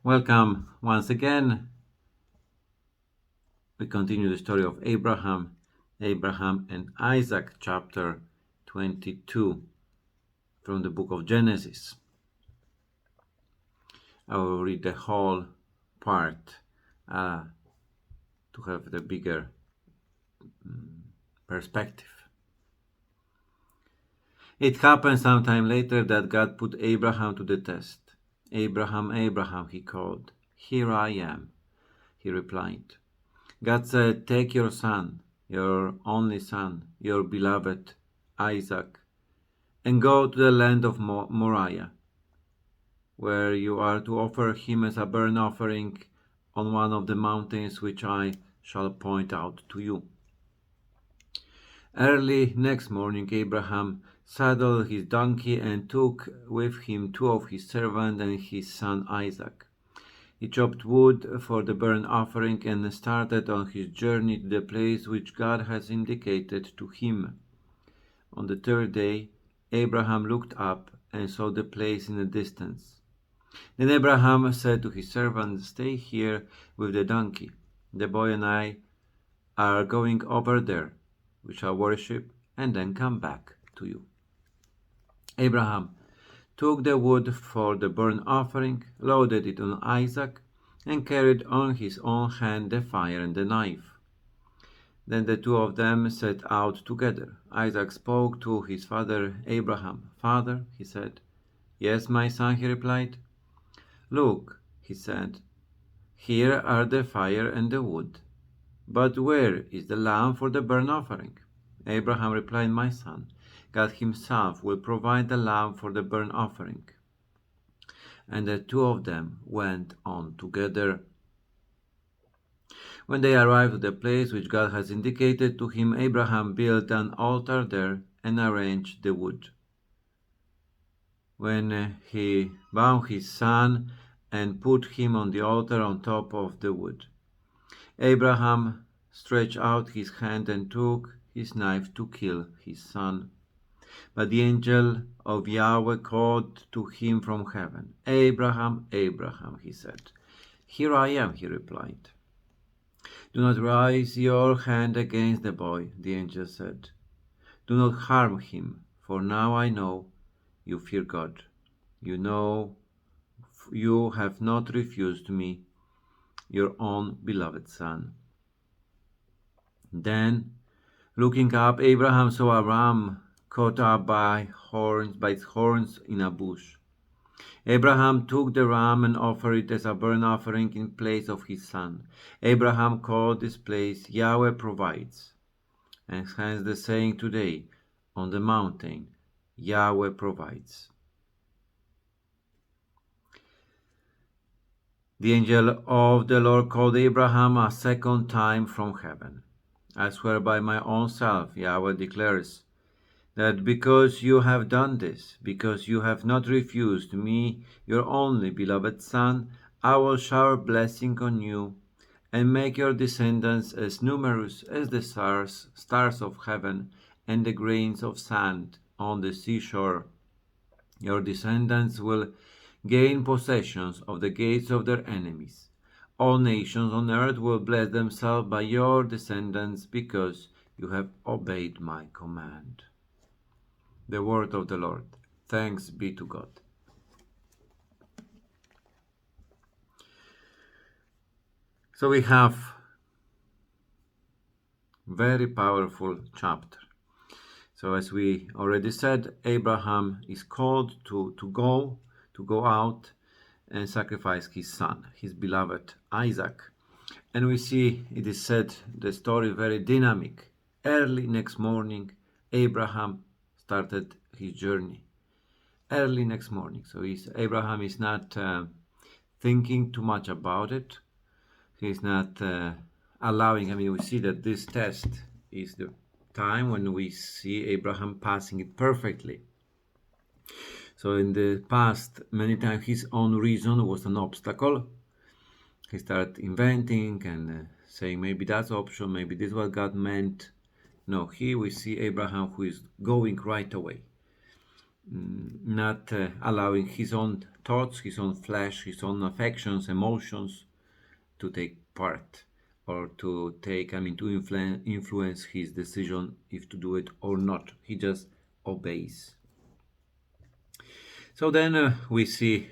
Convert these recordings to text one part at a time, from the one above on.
Welcome once again. We continue the story of Abraham and Isaac, chapter 22 from the book of Genesis. I will read the whole part to have the bigger perspective. It happened sometime later that God put Abraham to the test. Abraham, Abraham, he called. Here I am, he replied. God said, take your son, your only son, your beloved Isaac, and go to the land of Moriah, where you are to offer him as a burnt offering on one of the mountains which I shall point out to you. Early next morning Abraham saddled his donkey and took with him two of his servants and his son Isaac. He chopped wood for the burnt offering and started on his journey to the place which God has indicated to him. On the third day, Abraham looked up and saw the place in the distance. Then Abraham said to his servant, stay here with the donkey. The boy and I are going over there. We shall worship and then come back to you. Abraham took the wood for the burnt offering, loaded it on Isaac, and carried on his own hand the fire and the knife. Then the two of them set out together. Isaac spoke to his father Abraham. Father, he said. Yes, my son, he replied. Look, he said, here are the fire and the wood. But where is the lamb for the burnt offering? Abraham replied, my son, God himself will provide the lamb for the burnt offering. And the two of them went on together. When they arrived at the place which God has indicated to him, Abraham built an altar there and arranged the wood. When he bound his son and put him on the altar on top of the wood, Abraham stretched out his hand and took his knife to kill his son. But the angel of Yahweh called to him from heaven. Abraham, Abraham, he said. Here I am, he replied. Do not raise your hand against the boy, the angel said. Do not harm him, for now I know you fear God. You know you have not refused me, your own beloved son. Then, looking up, Abraham saw a ram caught up by its horns in a bush. Abraham took the ram and offered it as a burnt offering in place of his son. Abraham called this place Yahweh Provides, and hence the saying today on the mountain, Yahweh Provides. The angel of the Lord called Abraham a second time from heaven. I swear by my own self, Yahweh declares, that because you have done this, because you have not refused me, your only beloved son, I will shower blessing on you and make your descendants as numerous as the stars of heaven and the grains of sand on the seashore. Your descendants will gain possessions of the gates of their enemies. All nations on earth will bless themselves by your descendants because you have obeyed my command. The word of the Lord. Thanks be to God. So we have very powerful chapter. So as we already said, Abraham is called to go out and sacrifice his son, his beloved Isaac. And we see it is said the story very dynamic. Early next morning, Abraham started his journey. Early next morning. So Abraham is not thinking too much about it. He's not allowing. We see that this test is the time when we see Abraham passing it perfectly. So in the past, many times his own reason was an obstacle. He started inventing and saying maybe that's option, maybe this is what God meant. No, here we see Abraham who is going right away. not allowing his own thoughts, his own flesh, his own affections, emotions to take part or to take, to influence his decision if to do it or not. He just obeys. So then we see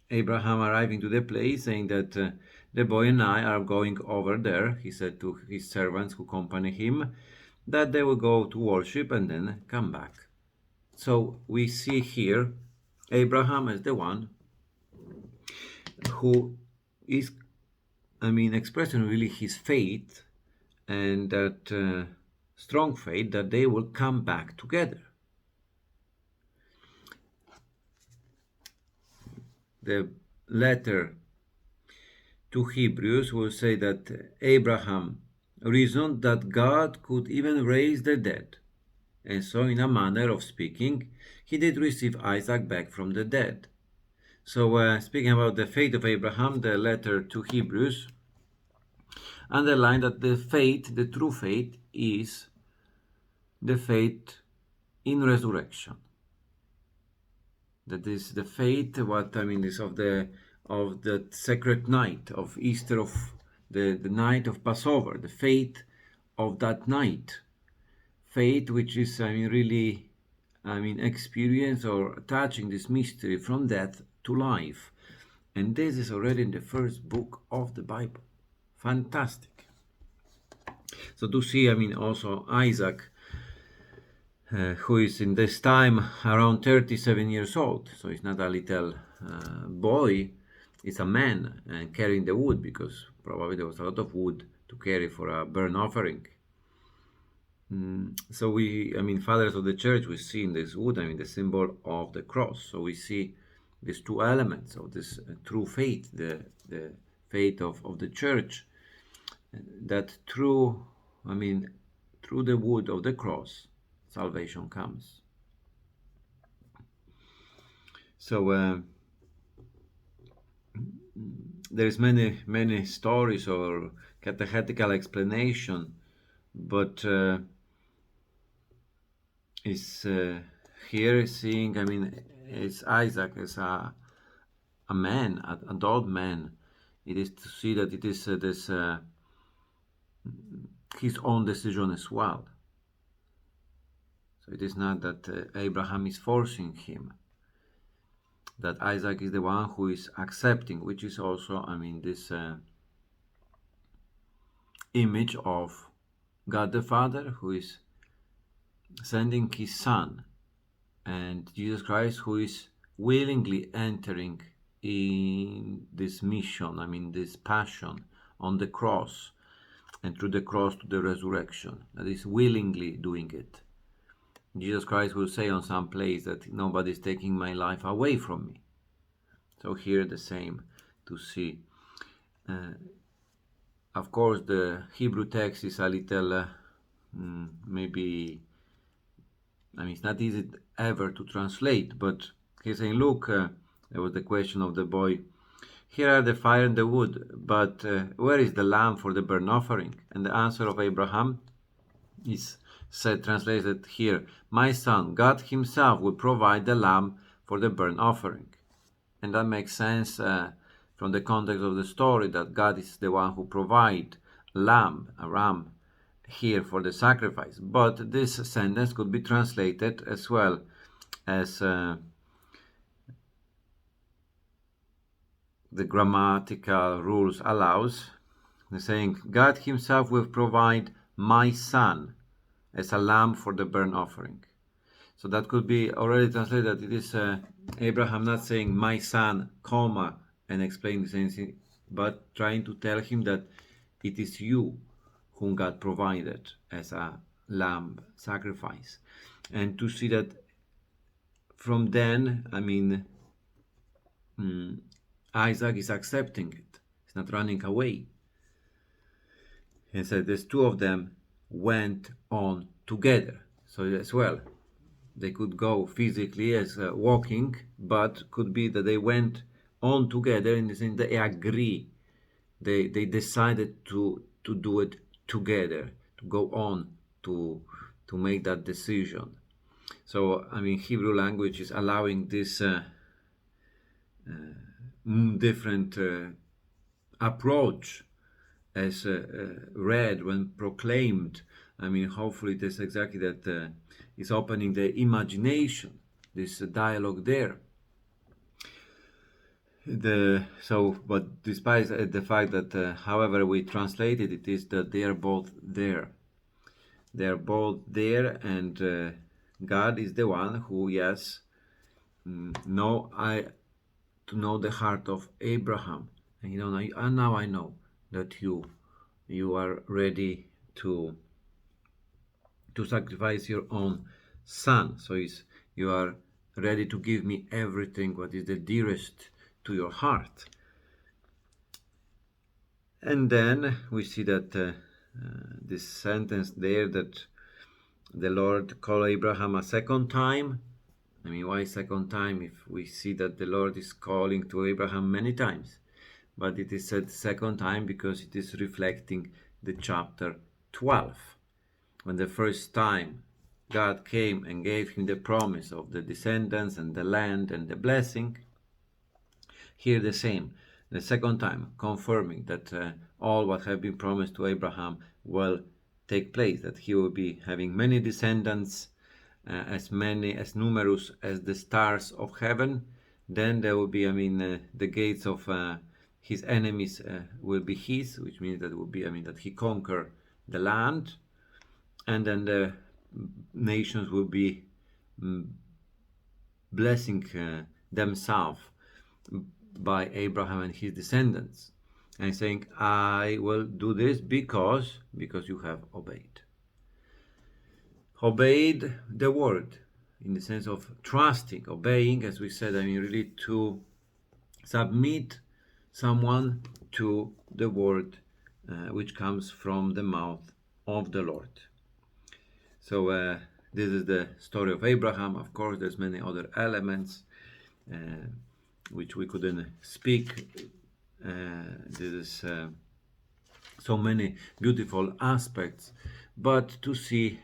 Abraham arriving to the place, saying that the boy and I are going over there. He said to his servants who accompany him that they will go to worship and then come back. So we see here Abraham as the one who is, expressing really his faith, and that strong faith that they will come back together. The letter to Hebrews will say that Abraham reasoned that God could even raise the dead, and so in a manner of speaking, he did receive Isaac back from the dead. So speaking about the faith of Abraham, the letter to Hebrews underline that the faith, the true faith, is the faith in resurrection. That is the faith, is of the sacred night of Easter, of the night of Passover, the faith of that night. Faith which is, really, experience or touching this mystery from death to life. And this is already in the first book of the Bible. Fantastic. So to see, also Isaac, who is in this time around 37 years old. So he's not a little boy, he's a man carrying the wood, because probably there was a lot of wood to carry for a burnt offering. So we, fathers of the church, we see in this wood, the symbol of the cross. So we see these two elements of this true faith, the faith of the church, that through the wood of the cross, salvation comes. So there's many stories or catechetical explanation, but is here seeing, it's Isaac as a man, an adult man. It is to see that it is his own decision as well. So it is not that Abraham is forcing him, that Isaac is the one who is accepting, which is also, this image of God the Father, who is sending his Son, and Jesus Christ, who is willingly entering in this mission, this passion on the cross, and through the cross to the resurrection, that is willingly doing it. Jesus Christ will say on some place that nobody is taking my life away from me. So here the same to see. Of course, the Hebrew text is a little, maybe, it's not easy ever to translate, but he's saying, look, there was the question of the boy, here are the fire and the wood, but where is the lamb for the burnt offering? And the answer of Abraham is translated here, my son, God himself will provide the lamb for the burnt offering. And that makes sense from the context of the story, that God is the one who provides a ram here for the sacrifice. But this sentence could be translated as well as the grammatical rules allows. They're saying, God himself will provide my son as a lamb for the burnt offering. So that could be already translated that it is Abraham not saying my son, comma, and explain the same thing, but trying to tell him that it is you whom God provided as a lamb sacrifice. And to see that from then, Isaac is accepting it. He's not running away. He said there's two of them went on together. So as well, they could go physically as walking, but could be that they went on together in the sense they agree. They decided to do it together, to go on to make that decision. So, I mean, Hebrew language is allowing this different approach as read when proclaimed. I mean, hopefully that's exactly that is opening the imagination, this dialogue there. But despite the fact that however we translate it, it is that they are both there. They are both there, and God is the one who, yes, to know the heart of Abraham, and now I know that you are ready to sacrifice your own son. So you are ready to give me everything what is the dearest to your heart. And then we see that this sentence there, that the Lord called Abraham a second time. I mean, why second time if we see that the Lord is calling to Abraham many times? But it is said second time because it is reflecting the chapter 12. When the first time God came and gave him the promise of the descendants and the land and the blessing, here the same, the second time, confirming that all what have been promised to Abraham will take place, that he will be having many descendants, as numerous as the stars of heaven. Then there will be, the gates of his enemies will be his, which means that will be, that he conquer the land, and then the nations will be blessing themselves by Abraham and his descendants, and saying, I will do this because you have obeyed the word, in the sense of trusting, obeying, as we said, really to submit someone to the word which comes from the mouth of the Lord. So this is the story of Abraham. Of course, there's many other elements which we couldn't speak. This is so many beautiful aspects, but to see,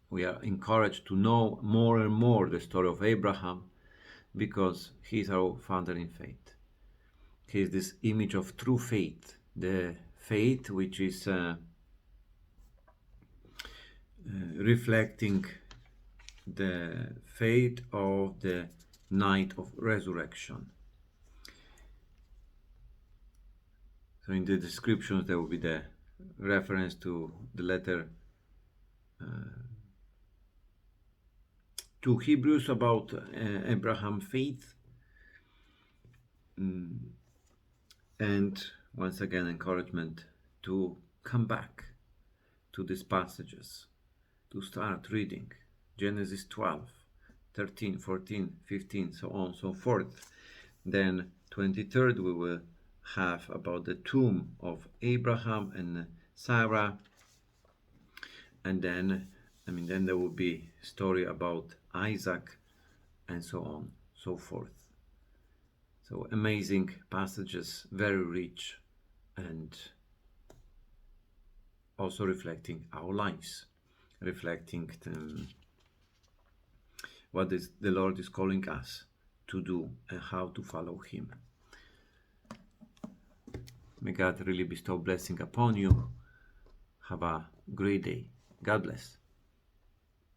we are encouraged to know more and more the story of Abraham, because he is our father in faith. He is this image of true faith, the faith which is reflecting the faith of the night of resurrection. So in the descriptions there will be the reference to the letter to Hebrews about Abraham's faith. And once again, encouragement to come back to these passages, to start reading Genesis 12, 13, 14, 15, so on, so forth. Then 23rd we will have about the tomb of Abraham and Sarah, and then there will be story about Isaac, and so on, so forth. So amazing passages, very rich, and also reflecting our lives, reflecting what the Lord is calling us to do and how to follow Him. May God really bestow blessing upon you. Have a great day. God bless.